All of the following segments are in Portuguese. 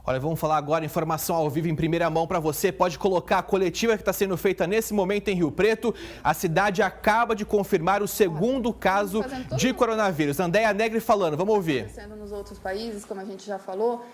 Olha, vamos falar agora, informação ao vivo em primeira mão para você. Pode colocar a coletiva que está sendo feita nesse momento em Rio Preto. A cidade acaba de confirmar o segundo caso de coronavírus. Andréa Negri falando, vamos ouvir. Sendo nos outros países, como a gente já falou,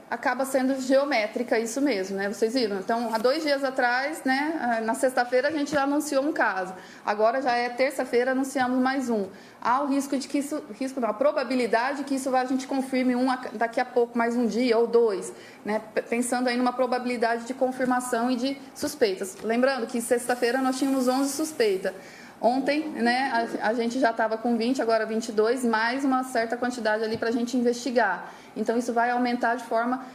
acaba sendo geométrica isso mesmo, né? Vocês viram? Então, há 2 dias atrás, né, na sexta-feira, a gente já anunciou um caso. Agora já é terça-feira, anunciamos mais um. Há o risco de que isso, a probabilidade que isso a gente confirme daqui a pouco, mais um dia ou 2, né? Pensando aí numa probabilidade de confirmação e de suspeitas. Lembrando que sexta-feira nós tínhamos 11 suspeitas. Ontem, né, a gente já estava com 20, agora 22, mais uma certa quantidade ali para a gente investigar. Então, isso vai aumentar de forma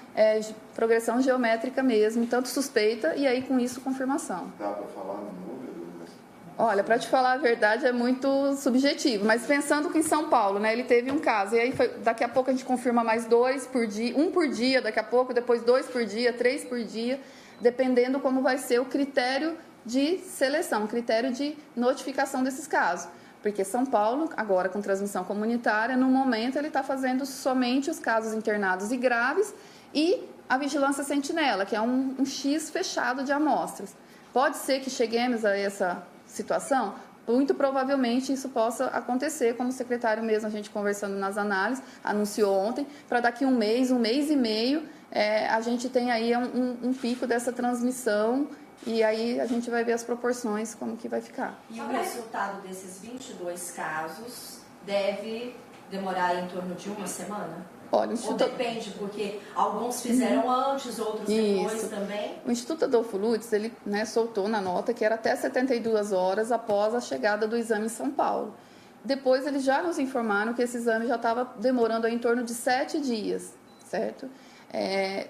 de progressão geométrica mesmo, tanto suspeita e aí, com isso, confirmação. Dá para falar no número? Olha, para te falar a verdade, é muito subjetivo, mas pensando que em São Paulo, né, ele teve um caso, e aí daqui a pouco a gente confirma mais 2 por dia, 1 por dia daqui a pouco, depois 2 por dia, 3 por dia, dependendo como vai ser o critério de seleção, critério de notificação desses casos. Porque São Paulo, agora com transmissão comunitária, no momento ele está fazendo somente os casos internados e graves e a vigilância sentinela, que é um X fechado de amostras. Pode ser que cheguemos a essa situação? Muito provavelmente isso possa acontecer, como o secretário mesmo, a gente conversando nas análises, anunciou ontem, para daqui um mês e meio, a gente tem aí um pico dessa transmissão. E aí a gente vai ver as proporções, como que vai ficar. E o resultado desses 22 casos deve demorar em torno de 1 semana? Olha, Ou depende, porque alguns fizeram antes, outros depois também? O Instituto Adolfo Lutz, ele, né, soltou na nota que era até 72 horas após a chegada do exame em São Paulo. Depois eles já nos informaram que esse exame já estava demorando em torno de 7 dias, certo?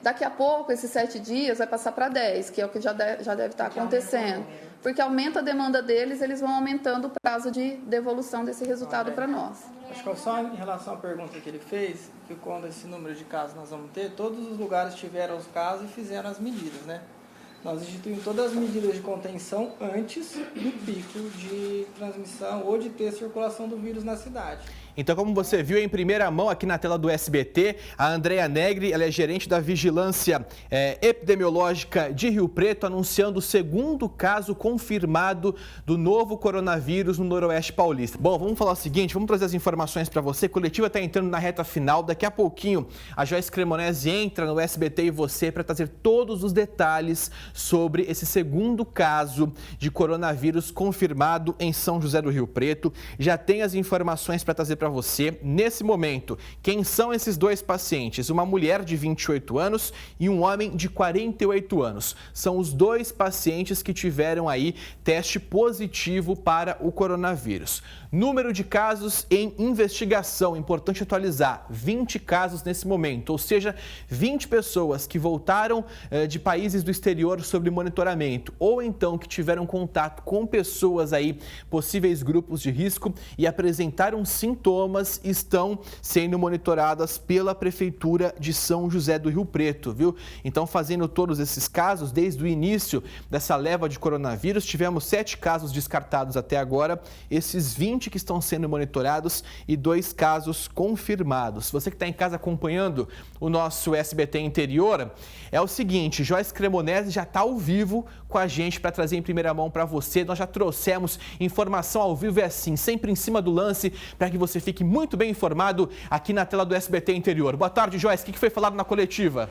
Daqui a pouco, esses 7 dias vai passar para 10, que é o que já deve estar acontecendo. Porque aumenta a demanda deles, eles vão aumentando o prazo de devolução desse resultado para nós. Acho que só em relação à pergunta que ele fez, que quando esse número de casos nós vamos ter, todos os lugares tiveram os casos e fizeram as medidas, né? Nós instituímos todas as medidas de contenção antes do pico de transmissão ou de ter circulação do vírus na cidade. Então, como você viu em primeira mão aqui na tela do SBT, a Andréa Negri, ela é gerente da Vigilância Epidemiológica de Rio Preto, anunciando o segundo caso confirmado do novo coronavírus no Noroeste Paulista. Bom, vamos falar o seguinte, vamos trazer as informações para você. A coletiva está entrando na reta final. Daqui a pouquinho, a Joyce Cremonese entra no SBT e você para trazer todos os detalhes sobre esse segundo caso de coronavírus confirmado em São José do Rio Preto. Já tem as informações para trazer para você. Nesse momento, quem são esses 2 pacientes? Uma mulher de 28 anos e um homem de 48 anos. São os 2 pacientes que tiveram aí teste positivo para o coronavírus. Número de casos em investigação, importante atualizar, 20 casos nesse momento, ou seja, 20 pessoas que voltaram de países do exterior sob monitoramento, ou então que tiveram contato com pessoas aí, possíveis grupos de risco e apresentaram sintomas, estão sendo monitoradas pela Prefeitura de São José do Rio Preto, viu? Então, fazendo todos esses casos, desde o início dessa leva de coronavírus, tivemos 7 casos descartados até agora, esses 20 que estão sendo monitorados e 2 casos confirmados. Você que está em casa acompanhando o nosso SBT Interior, é o seguinte, Joyce Cremonese já está ao vivo com a gente para trazer em primeira mão para você. Nós já trouxemos informação ao vivo, é assim, sempre em cima do lance, para que você fique muito bem informado aqui na tela do SBT Interior. Boa tarde, Joyce. O que foi falado na coletiva?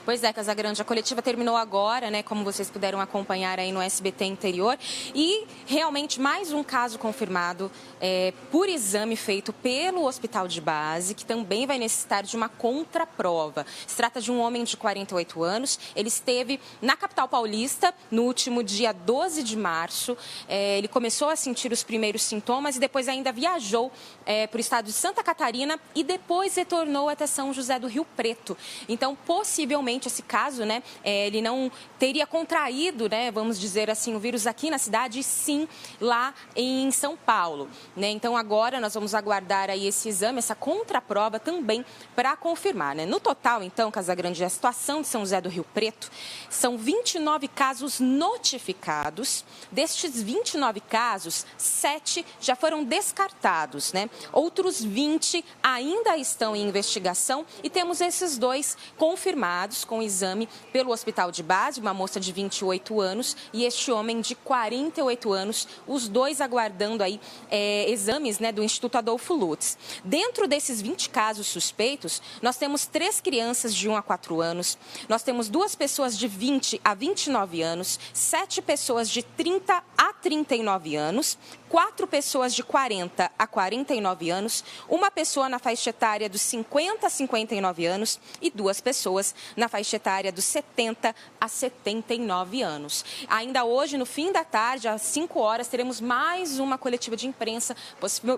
Pois é, Casagrande, a coletiva terminou agora, né, como vocês puderam acompanhar aí no SBT Interior, e realmente mais um caso confirmado por exame feito pelo Hospital de Base, que também vai necessitar de uma contraprova. Se trata de um homem de 48 anos, ele esteve na capital paulista no último dia 12 de março, ele começou a sentir os primeiros sintomas e depois ainda viajou para o estado de Santa Catarina e depois retornou até São José do Rio Preto. Então, possivelmente, realmente esse caso, né, ele não teria contraído, né, vamos dizer assim, o vírus aqui na cidade, sim, lá em São Paulo, né? Então agora nós vamos aguardar aí esse exame, essa contraprova também para confirmar, né? No total, então, Casagrande, a situação de São José do Rio Preto são 29 casos notificados. Destes 29 casos, 7 já foram descartados, né? Outros 20 ainda estão em investigação e temos esses 2 confirmados com exame pelo Hospital de Base, uma moça de 28 anos e este homem de 48 anos, os 2 aguardando aí exames, né, do Instituto Adolfo Lutz. Dentro desses 20 casos suspeitos, nós temos 3 crianças de 1 a 4 anos, nós temos 2 pessoas de 20 a 29 anos, 7 pessoas de 30 a 39 anos, 4 pessoas de 40 a 49 anos, 1 pessoa na faixa etária dos 50 a 59 anos e 2 pessoas na faixa etária dos 70 a 79 anos. Ainda hoje, no fim da tarde, às 5 horas, teremos mais uma coletiva de imprensa,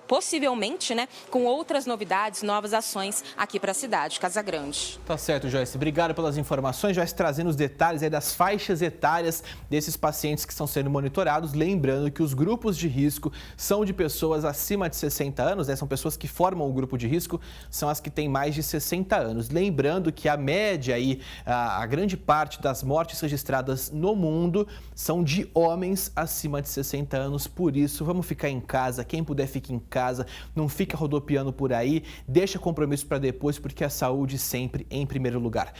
possivelmente, né, com outras novidades, novas ações aqui para a cidade, Casagrande. Tá certo, Joyce. Obrigado pelas informações. Joyce trazendo os detalhes aí das faixas etárias desses pacientes que estão sendo monitorados. Lembrando que os grupos de risco são de pessoas acima de 60 anos, né? São pessoas que formam o grupo de risco, são as que têm mais de 60 anos. Lembrando que a média aí, a grande parte das mortes registradas no mundo são de homens acima de 60 anos. Por isso, vamos ficar em casa. Quem puder, fique em casa. Não fica rodopiando por aí. Deixa compromisso para depois, porque a saúde sempre em primeiro lugar.